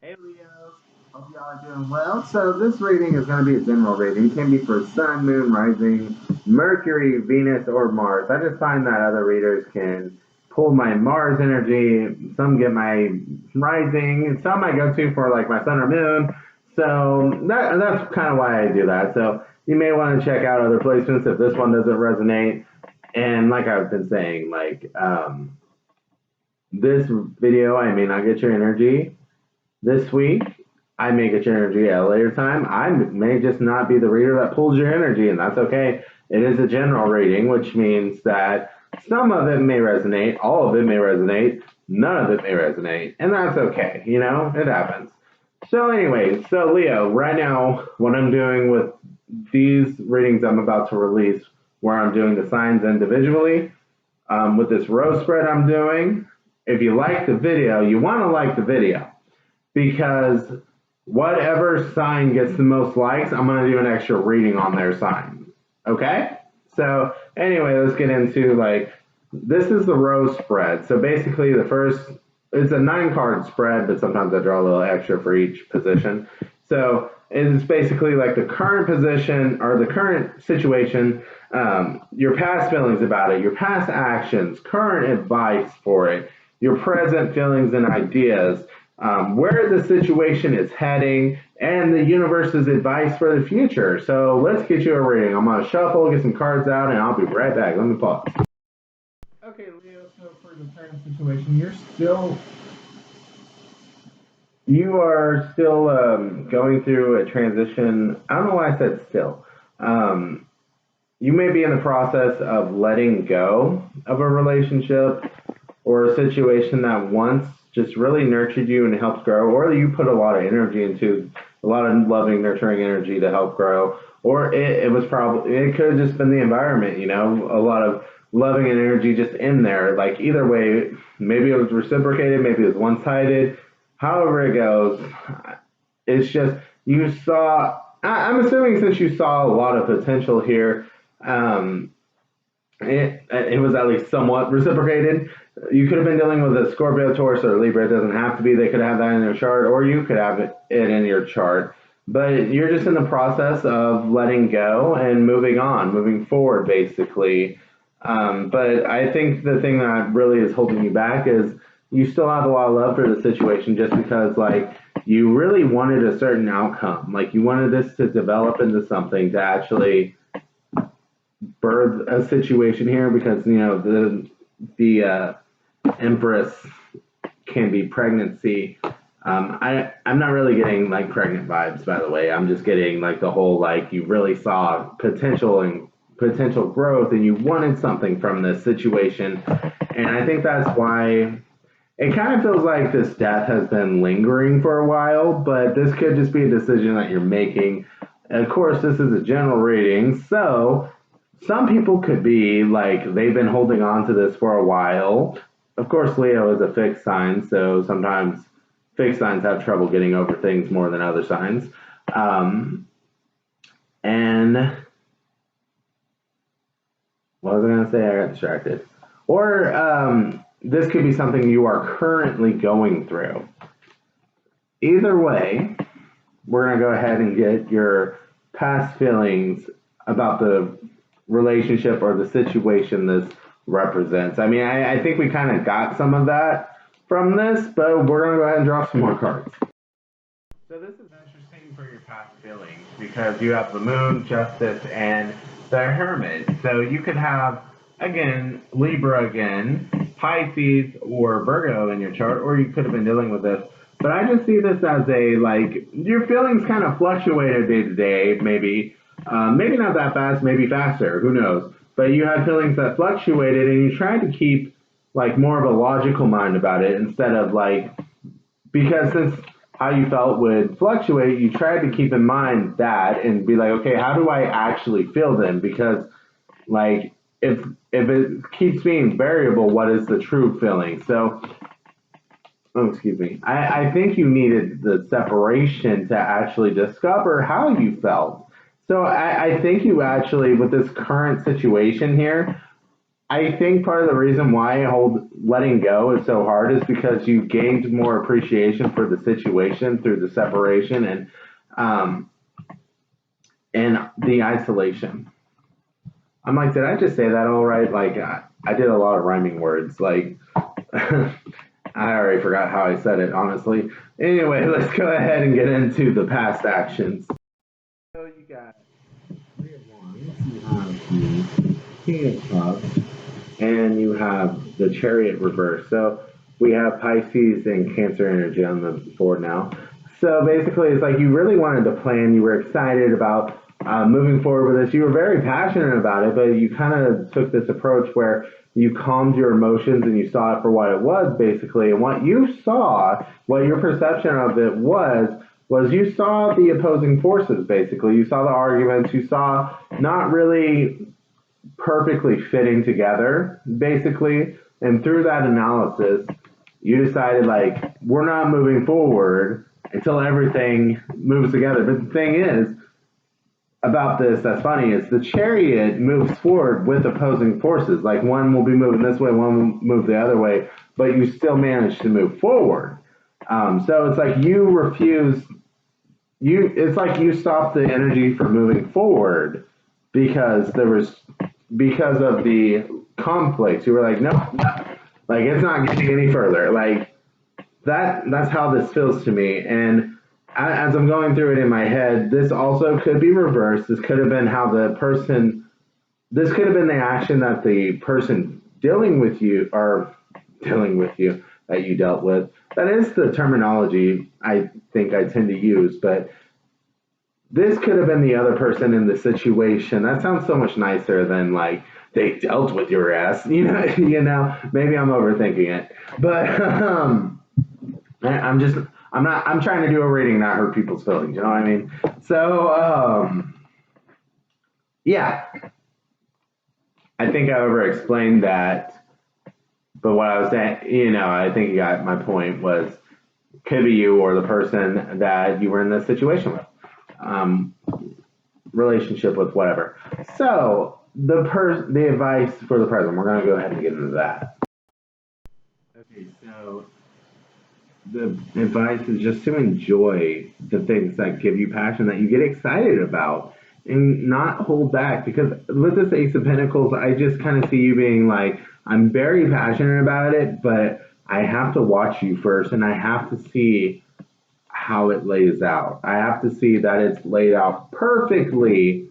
Hey Leos, hope y'all are doing well. So this reading is going to be a general reading. It can be for Sun, Moon, Rising, Mercury, Venus, or Mars. I just find that other readers can pull my Mars energy. Some get my Rising. Some I go to for like my Sun or Moon. So that's kind of why I do that. So you may want to check out other placements if this one doesn't resonate. And like I've been saying, this video, I may not get your energy this week. I may get your energy at a later time. I may just not be the reader that pulls your energy, and that's okay. It is a general reading, which means that some of it may resonate, all of it may resonate, none of it may resonate, and that's okay. You know, it happens. So anyway, so Leo, right now, what I'm doing with these readings I'm about to release, where I'm doing the signs individually, with this row spread I'm doing, if you like the video, you want to like the video because whatever sign gets the most likes, I'm going to do an extra reading on their sign. Okay? So anyway, let's get into this is the row spread. So basically it's a 9-card spread, but sometimes I draw a little extra for each position. So it's basically like the current position or the current situation, your past feelings about it, your past actions, current advice for it, your present feelings and ideas, where the situation is heading, and the universe's advice for the future. So let's get you a reading. I'm going to shuffle, get some cards out, and I'll be right back. Let me pause. Okay, Leo, so for the current situation, you are still going through a transition. I don't know why I said still. You may be in the process of letting go of a relationship or a situation that once just really nurtured you and helped grow, or you put a lot of energy into, a lot of loving, nurturing energy to help grow, or it could have just been the environment, you know, a lot of loving and energy just in there. Like either way, maybe it was reciprocated, maybe it was one-sided. However it goes, it's just you saw. I'm assuming since you saw a lot of potential here, it was at least somewhat reciprocated. You could have been dealing with a Scorpio, Taurus, or Libra. It doesn't have to be. They could have that in their chart, or you could have it in your chart. But you're just in the process of letting go and moving on, moving forward, basically. But I think the thing that really is holding you back is you still have a lot of love for the situation just because, like, you really wanted a certain outcome. Like, you wanted this to develop into something to actually birth a situation here because, you know, the Empress can be pregnancy. I'm not really getting like pregnant vibes, by the way. I'm just getting like the whole like you really saw potential and potential growth, and you wanted something from this situation, and I think that's why it kind of feels like this death has been lingering for a while. But this could just be a decision that you're making. And of course, this is a general reading, so some people could be like they've been holding on to this for a while. Of course, Leo is a fixed sign, so sometimes fixed signs have trouble getting over things more than other signs. And what was I going to say? I got distracted. Or this could be something you are currently going through. Either way, we're going to go ahead and get your past feelings about the relationship or the situation this represents. I mean, I think we kind of got some of that from this, but we're going to go ahead and draw some more cards. So this is interesting for your past feelings because you have the Moon, Justice, and the Hermit. So you could have, again, Libra again, Pisces, or Virgo in your chart, or you could have been dealing with this. But I just see this as your feelings kind of fluctuated day to day, maybe. Maybe not that fast, maybe faster, who knows. But you had feelings that fluctuated, and you tried to keep, like, more of a logical mind about it instead of, like, because since how you felt would fluctuate, you tried to keep in mind that and be like, okay, how do I actually feel then? Because, like, if it keeps being variable, what is the true feeling? So, oh, excuse me. I think you needed the separation to actually discover how you felt. So I think you actually, with this current situation here, I think part of the reason why letting go is so hard is because you gained more appreciation for the situation through the separation um, and the isolation. I'm like, did I just say that all right? Like, I did a lot of rhyming words. Like, I already forgot how I said it, honestly. Anyway, let's go ahead and get into the past actions. So you got Three of Wands, you have the King of Cups, and you have the Chariot reverse. So we have Pisces and Cancer energy on the board now. So basically, it's like you really wanted to plan. You were excited about moving forward with this. You were very passionate about it, but you kind of took this approach where you calmed your emotions and you saw it for what it was, basically. And what you saw, what your perception of it was you saw the opposing forces, basically. You saw the arguments. You saw not really perfectly fitting together, basically. And through that analysis, you decided, like, we're not moving forward until everything moves together. But the thing is, about this that's funny is the chariot moves forward with opposing forces. Like one will be moving this way, one will move the other way, but you still manage to move forward. So it's like you refuse. It's like you stopped the energy from moving forward because because of the conflicts. You were like, no, no, like it's not getting any further. Like that's how this feels to me. And as I'm going through it in my head, this also could be reversed. This could have been how the person. This could have been the action that the person dealing with you that you dealt with. That is the terminology I think I tend to use, but this could have been the other person in the situation. That sounds so much nicer than like they dealt with your ass. Maybe I'm overthinking it, but I'm just I'm trying to do a reading, not hurt people's feelings. You know what I mean? So yeah, I think I over explained that. But what I was saying, I think you got my point was could be you or the person that you were in this situation with. Um, Relationship with whatever. So the advice for the present, we're gonna go ahead and get into that. Okay, so the advice is just to enjoy the things that give you passion, that you get excited about, and not hold back. Because with this Ace of Pentacles, I just kind of see you being like, I'm very passionate about it, but I have to watch you first, and I have to see how it lays out. I have to see that it's laid out perfectly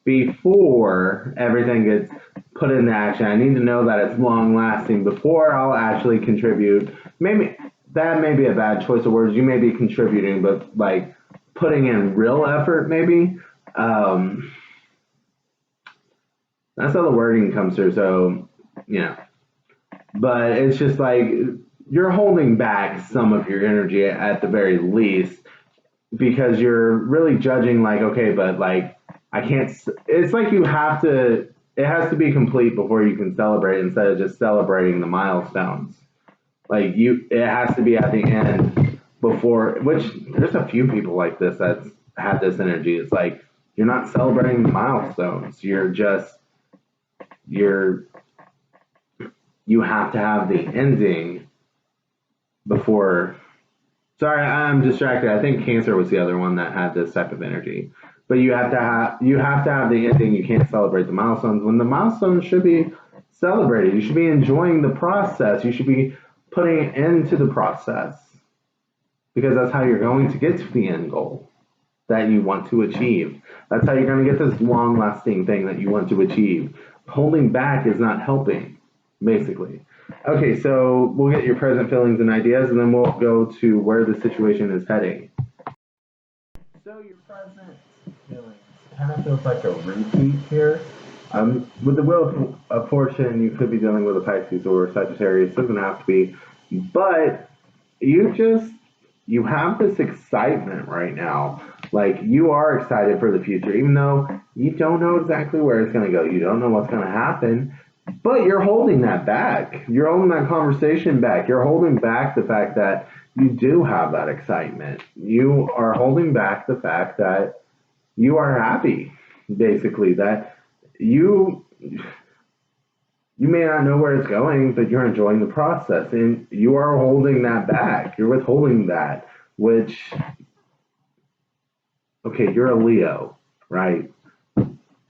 before everything gets put into action. I need to know that it's long lasting before I'll actually contribute. Maybe that may be a bad choice of words. You may be contributing, but like putting in real effort, maybe. Um, that's how the wording comes through. So, but it's just like you're holding back some of your energy at the very least because you're really judging like, okay, but like I can't. It's like you have to. It has to be complete before you can celebrate instead of just celebrating the milestones. Like it has to be at the end before. Which there's a few people like this that's had this energy. It's like you're not celebrating the milestones. You're you have to have the ending before. Sorry, I'm distracted. I think Cancer was the other one that had this type of energy. But you have to have the ending. You can't celebrate the milestones when the milestones should be celebrated. You should be enjoying the process. You should be putting an end to the process because that's how you're going to get to the end goal that you want to achieve. That's how you're going to get this long lasting thing that you want to achieve. Holding back is not helping, basically. Okay, so we'll get your present feelings and ideas, and then we'll go to where the situation is heading. So your present feelings kind of feels like a repeat here. With the Wheel of Fortune, you could be dealing with a Pisces or a Sagittarius. It doesn't have to be, but you have this excitement right now. Like you are excited for the future, even though you don't know exactly where it's going to go. You don't know what's going to happen, but you're holding that back. You're holding that conversation back. You're holding back the fact that you do have that excitement. You are holding back the fact that you are happy, basically, that you you may not know where it's going, but you're enjoying the process, and you are holding that back. You're withholding that, which, okay, you're a Leo, right?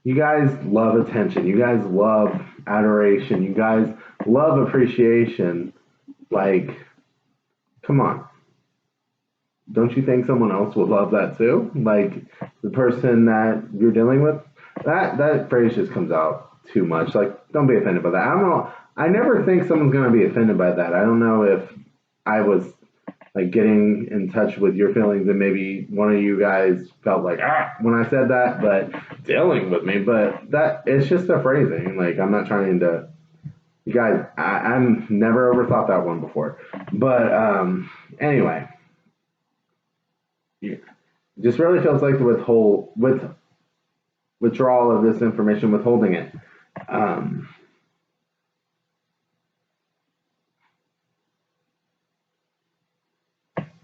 You guys love attention. You guys love adoration. You guys love appreciation. Like, come on. Don't you think someone else would love that too? Like the person that you're dealing with? That phrase just comes out too much. Like, don't be offended by that. I don't know. I never think someone's gonna be offended by that. I don't know if I was like getting in touch with your feelings and maybe one of you guys felt like when I said that, but dealing with me. But that it's just a phrasing. Like I'm not trying to. You guys, I'm never overthought that one before. But anyway, yeah, just really feels like the withdrawal of this information, withholding it. Um,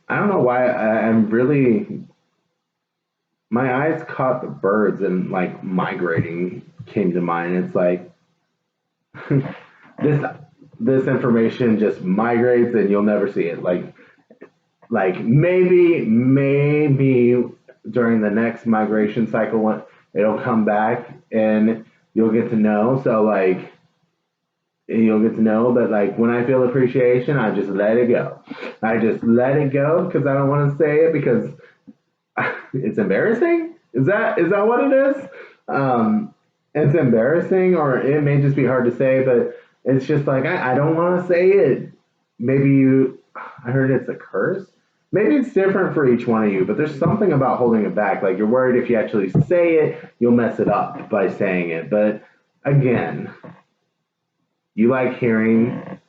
I don't know why I'm really my eyes caught the birds and like migrating came to mind. It's like this this information just migrates and you'll never see it. Like maybe during the next migration cycle it'll come back and you'll get to know. So like you'll get to know, but like when I feel appreciation, I just let it go. I just let it go because I don't want to say it because it's embarrassing. Is that what it is? It's embarrassing, or it may just be hard to say, but it's just like I don't want to say it. Maybe you, I heard it's a curse. Maybe it's different for each one of you, but there's something about holding it back. Like you're worried if you actually say it, you'll mess it up by saying it. But again, you like hearing,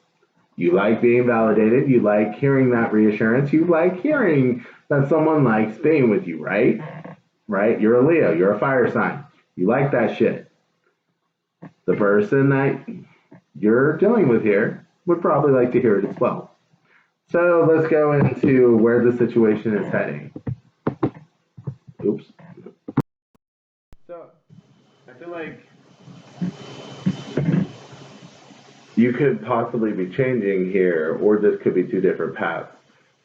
you like being validated, you like hearing that reassurance, you like hearing that someone likes being with you, right? Right? You're a Leo, you're a fire sign. You like that shit. The person that you're dealing with here would probably like to hear it as well. So let's go into where the situation is heading. Oops. So I feel like you could possibly be changing here, or this could be two different paths,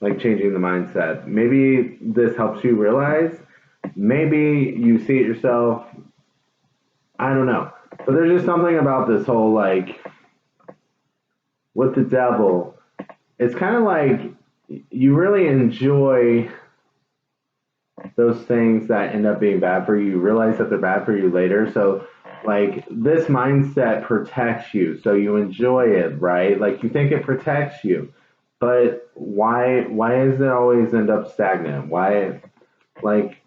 like changing the mindset. Maybe this helps you realize, maybe you see it yourself. I don't know. But there's just something about this whole like with the devil. It's kind of like you really enjoy those things that end up being bad for you. You realize that they're bad for you later. So like this mindset protects you. So you enjoy it, right? Like you think it protects you. But why does it always end up stagnant? Like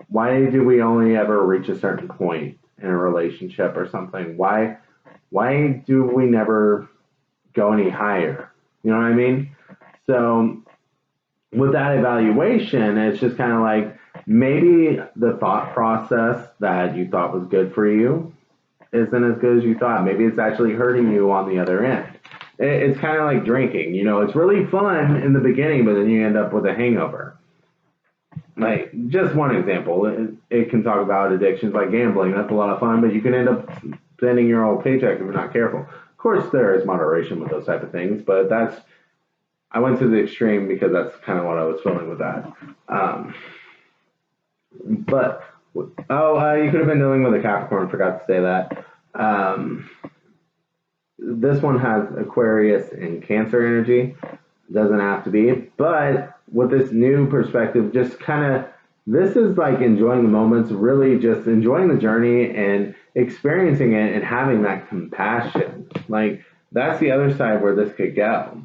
why do we only ever reach a certain point in a relationship or something? Why do we never go any higher? You know what I mean? So with that evaluation, it's just kind of like maybe the thought process that you thought was good for you isn't as good as you thought. Maybe it's actually hurting you on the other end. It's kind of like drinking. You know, it's really fun in the beginning, but then you end up with a hangover. Like, just one example, it can talk about addictions like gambling. That's a lot of fun, but you can end up spending your whole paycheck if you're not careful. Of course, there is moderation with those type of things, but I went to the extreme because that's kind of what I was feeling with that. Um, but you could have been dealing with a Capricorn. Forgot to say that. This one has Aquarius and Cancer energy. Doesn't have to be, but with this new perspective, just kind of this is like enjoying the moments, really just enjoying the journey and experiencing it and having that compassion. Like that's the other side where this could go.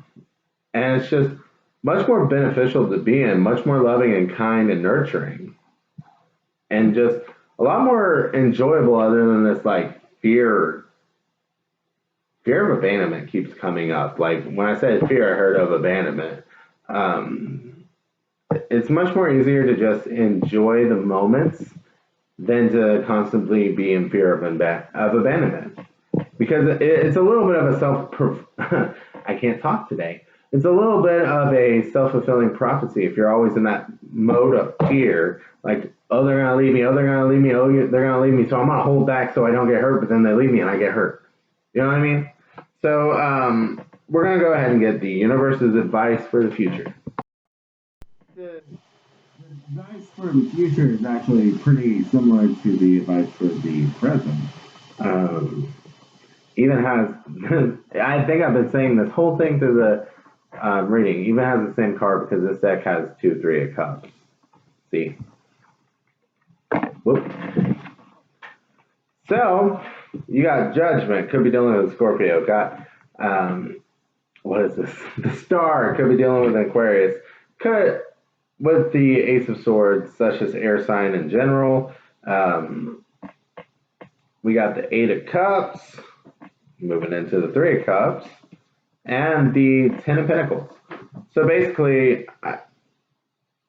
And it's just much more beneficial to be in, much more loving and kind and nurturing, and just a lot more enjoyable. Other than this, like fear of abandonment keeps coming up. Like when I said fear, I heard of abandonment. Um, it's much more easier to just enjoy the moments than to constantly be in fear of abandonment, because it's a little bit of a I can't talk today. It's a little bit of a self-fulfilling prophecy if you're always in that mode of fear, like, oh, they're going to leave me, oh, they're going to leave me, oh, they're going to leave me, so I'm going to hold back so I don't get hurt, but then they leave me and I get hurt. You know what I mean? So we're going to go ahead and get the universe's advice for the future. The advice for the future is actually pretty similar to the advice for the present. Even has, I think I've been saying this whole thing through the reading, even has the same card because this deck has 2, 3 of cups. See? Whoop. So, you got Judgment, could be dealing with Scorpio. Got, what is this? The Star, could be dealing with Aquarius. Could, with the Ace of Swords, such as air sign in general. We got the 8 of Cups, moving into the 3 of Cups, and the 10 of Pentacles. So basically,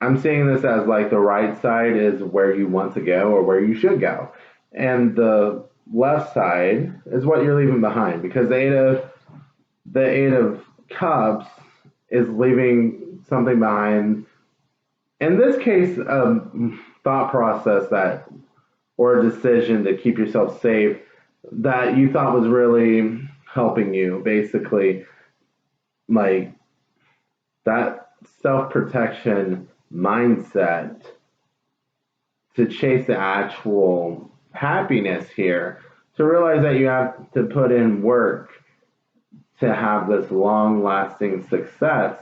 I'm seeing this as like the right side is where you want to go or where you should go. And the left side is what you're leaving behind, because the eight of Cups is leaving something behind. In this case, a thought process that, or a decision to keep yourself safe that you thought was really helping you, basically, like that self-protection mindset to chase the actual happiness here, to realize that you have to put in work to have this long-lasting success.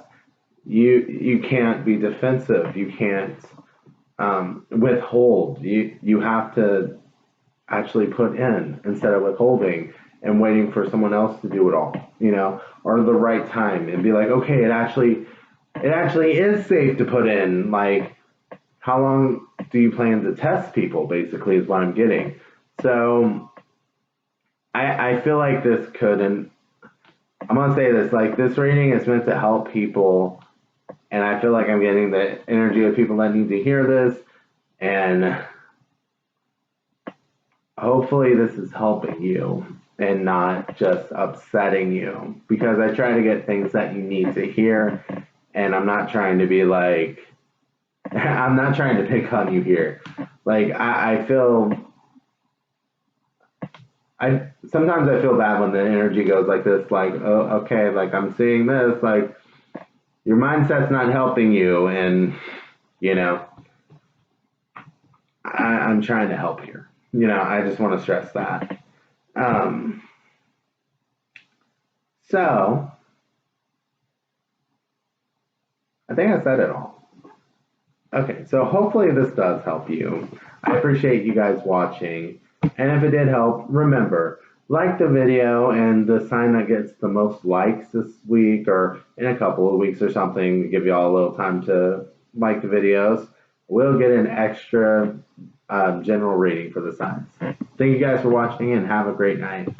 You can't be defensive. You can't withhold. You have to actually put in instead of withholding and waiting for someone else to do it all, or the right time, and be like, okay, it actually is safe to put in. Like, how long do you plan to test people, basically, is what I'm getting. So I feel like this could, and I'm going to say this, like, this reading is meant to help people, and I feel like I'm getting the energy of people that need to hear this, and hopefully this is helping you and not just upsetting you, because I try to get things that you need to hear, and I'm not trying to be like, I'm not trying to pick on you here. Like, I sometimes I feel bad when the energy goes like this, like, oh, okay, like, I'm seeing this, like, your mindset's not helping you, and, I'm trying to help here. I just want to stress that. So, I think I said it all. Okay, so hopefully this does help you. I appreciate you guys watching. And if it did help, remember, like the video, and the sign that gets the most likes this week or in a couple of weeks or something, to give you all a little time to like the videos, will get an extra general rating for the signs. Thank you guys for watching, and have a great night.